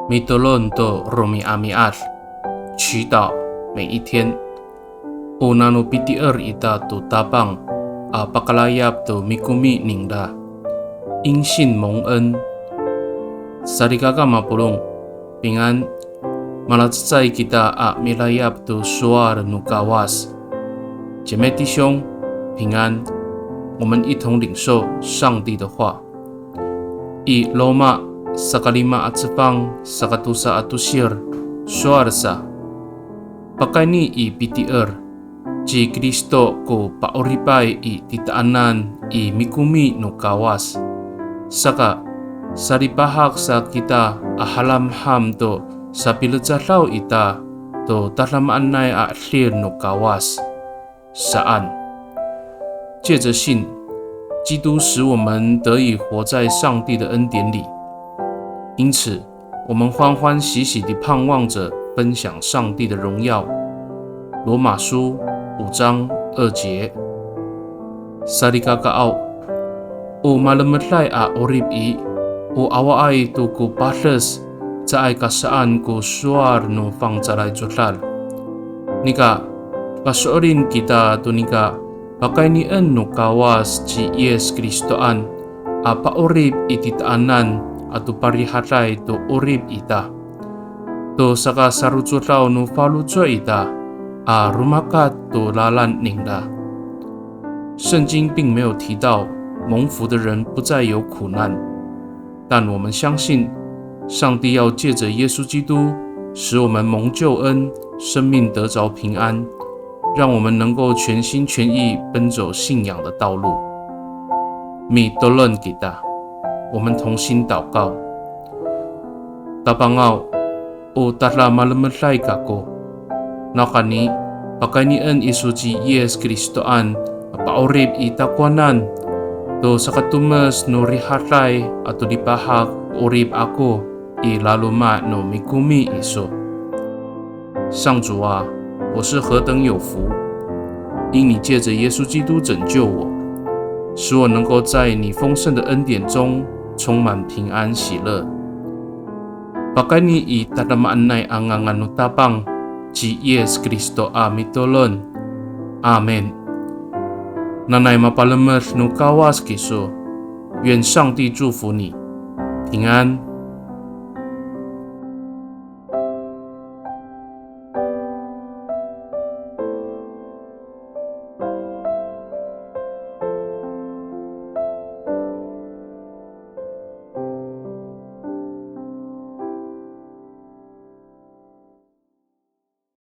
米多伦多罗米阿米阿，祈祷每一天。O nano PTR ita tu tabang a pakalayap tu mikumi ningda， 因信蒙恩。萨利嘎嘎马布隆平安。马拉在kita a milayap tu suar nukawas， 姐妹弟兄平安。我们一同领受上帝的话。以罗马sakalima at sepang sakatusa at tusir suarsa pakai ni i PTR ji Kristo ko paoripay i titaanan i mikumi no kawas saka saripahak sa kita ahalamham to sa pilutsahlaw ita to talamaan nay a hlir no kawas saan 借着信，基督使我们得以活在上帝的恩典里。因此，我们欢欢喜喜地盼望着分享上帝的荣耀。罗马书5章2节。Sarikakaaw, o malametlay a orib i, o awaay tu ku patles, sa ay kasaan ku suar no pangcalay jutlal. Nika, pasorin kita tu nika, pakai ni en no kawas ci Yes Kristoan, a paorib ititaanan, atu parihatay to orib ita. To saka sarutsulao no falutso ita, a rumakat to lalan ningda。圣经并没有提到蒙福的人不再有苦难，但我们相信上帝要借着耶稣基督使我们蒙救恩，生命得着平安，让我们能够全心全意奔走信仰的道路。Mi tolong kita， 我们同心祷告。Tapangaw, o tatla malamelay kako, nakani pakai ni en isuji Yes Kristoan, paorib itakwanan, to sakatumas no rihatay ato dipahak orib ako, ilaluma no mikumi iso。上主啊，我是何等有福，因你借着耶稣基督拯救我，使我能够在你丰盛的恩典中充满平安喜乐。Pakai ni itatamaan nay ang tabang ci Yes Kristo amitolon. Amen。Nanay mapalamer no kawas kiso， 愿上帝祝福你，平安。